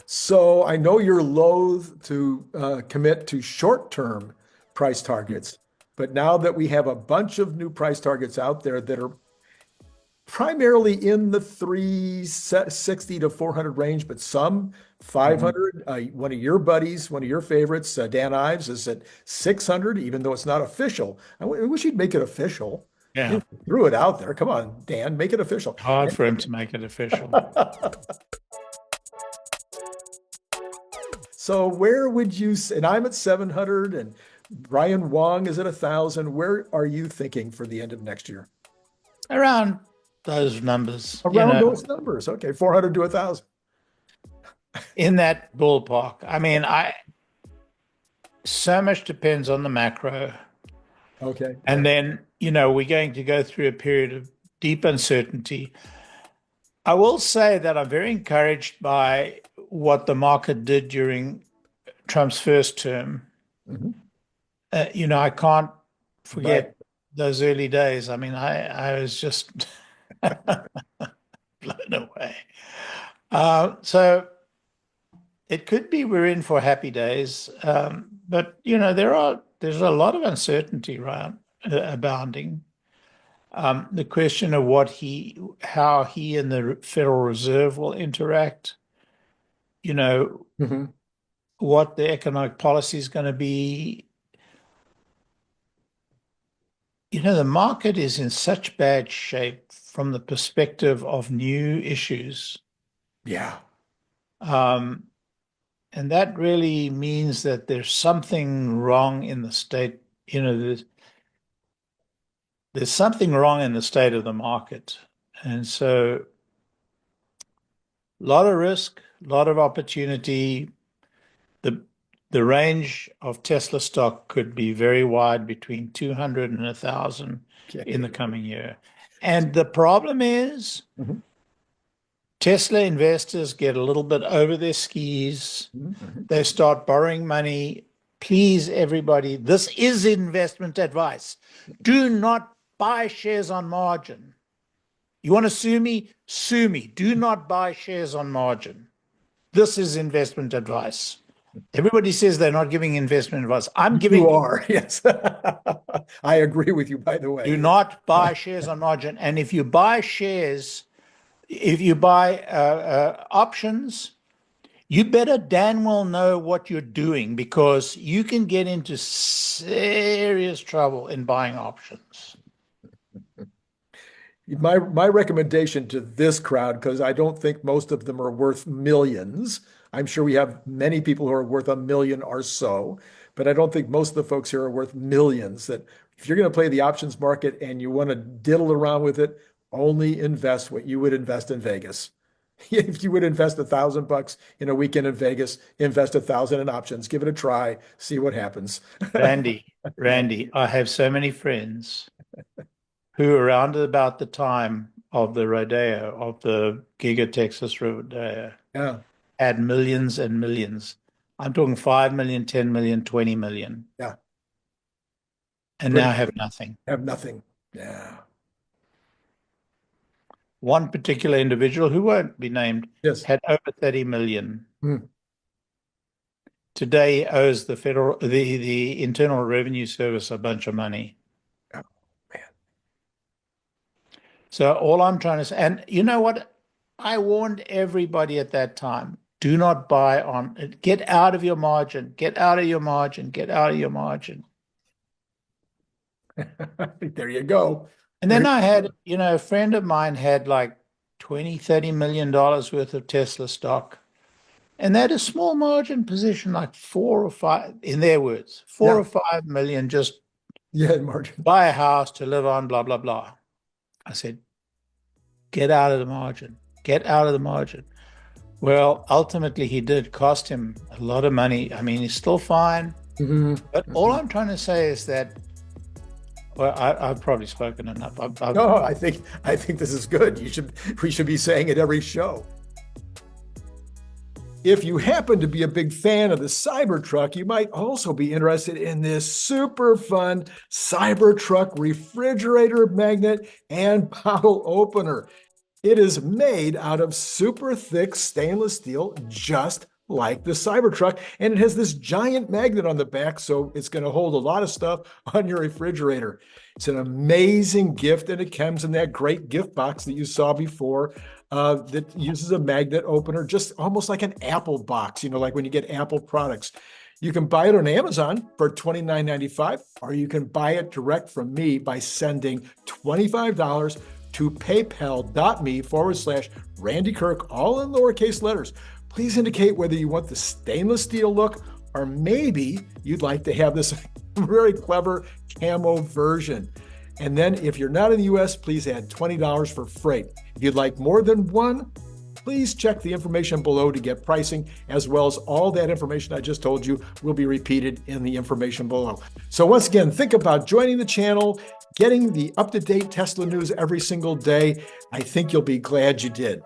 So I know you're loath to commit to short-term price targets, but now that we have a bunch of new price targets out there that are primarily in the 360 to 400 range, but some 500. One of your buddies, one of your favorites, Dan Ives, is at 600, even though it's not official. I wish he'd make it official. Yeah. He threw it out there. Come on, Dan, make it official. Hard for him to make it official. So where would you, and I'm at 700 and Brian Wong is at 1,000. Where are you thinking for the end of next year? Around those numbers. Around those numbers. Okay, 400 to 1,000. In that ballpark. I mean, so much depends on the macro. Okay. And then, we're going to go through a period of deep uncertainty. I will say that I'm very encouraged by what the market did during Trump's first term. Mm-hmm. I can't forget those early days. I mean, I was just blown away. So it could be we're in for happy days, but there's a lot of uncertainty around abounding. The question of how he and the Federal Reserve will interact, Mm-hmm. what the economic policy is going to be. The market is in such bad shape from the perspective of new issues. Yeah. And that really means that there's something wrong in the state, there's something wrong in the state of the market. And so a lot of risk, a lot of opportunity. The range of Tesla stock could be very wide, between 200 and 1,000 in the coming year. And the problem is Tesla investors get a little bit over their skis. They start borrowing money. Please, everybody, this is investment advice. Do not buy shares on margin. You want to sue me? Sue me. Do not buy shares on margin. This is investment advice. Everybody says they're not giving investment advice. I'm giving. You are, yes. I agree with you, by the way. Do not buy shares on margin. And if you buy shares, if you buy options, you better damn well know what you're doing, because you can get into serious trouble in buying options. My recommendation to this crowd, because I don't think most of them are worth millions. I'm sure we have many people who are worth $1 million or so, but I don't think most of the folks here are worth millions. That if you're going to play the options market and you want to diddle around with it, only invest what you would invest in Vegas. If you would invest $1,000 in a weekend in Vegas, invest 1,000 in options, give it a try, see what happens. Randy, I have so many friends who around about the time of the rodeo, of the Giga Texas rodeo, had millions and millions. I'm talking 5 million, 10 million, 20 million. Yeah. And now have nothing. Have nothing. Yeah. One particular individual, who won't be named, had over 30 million. Today owes the Internal Revenue Service a bunch of money. Oh, man. So all I'm trying to say, and you know what? I warned everybody at that time, do not buy on, get out of your margin, get out of your margin, get out of your margin. There you go. And then I had, a friend of mine had like $20-30 million worth of Tesla stock. And they had a small margin position, like 4 or 5, in their words, 4 or 5 million, just margin. Buy a house to live on, blah, blah, blah. I said, get out of the margin, get out of the margin. Well, ultimately he did cost him a lot of money. I mean, he's still fine. But all I'm trying to say is that, well, I've probably spoken enough. No, I think this is good. We should be saying it every show. If you happen to be a big fan of the Cybertruck, you might also be interested in this super fun Cybertruck refrigerator magnet and bottle opener. It is made out of super thick stainless steel, just like the Cybertruck, and it has this giant magnet on the back, so it's going to hold a lot of stuff on your refrigerator. It's an amazing gift, and it comes in that great gift box that you saw before that uses a magnet opener, just almost like an Apple box, like when you get Apple products. You can buy it on Amazon for $29.95, or you can buy it direct from me by sending $25 to paypal.me/Randy Kirk, all in lowercase letters. Please indicate whether you want the stainless steel look, or maybe you'd like to have this very clever camo version. And then if you're not in the US, please add $20 for freight. If you'd like more than one, please check the information below to get pricing, as well as all that information I just told you will be repeated in the information below. So once again, think about joining the channel, getting the up-to-date Tesla news every single day. I think you'll be glad you did.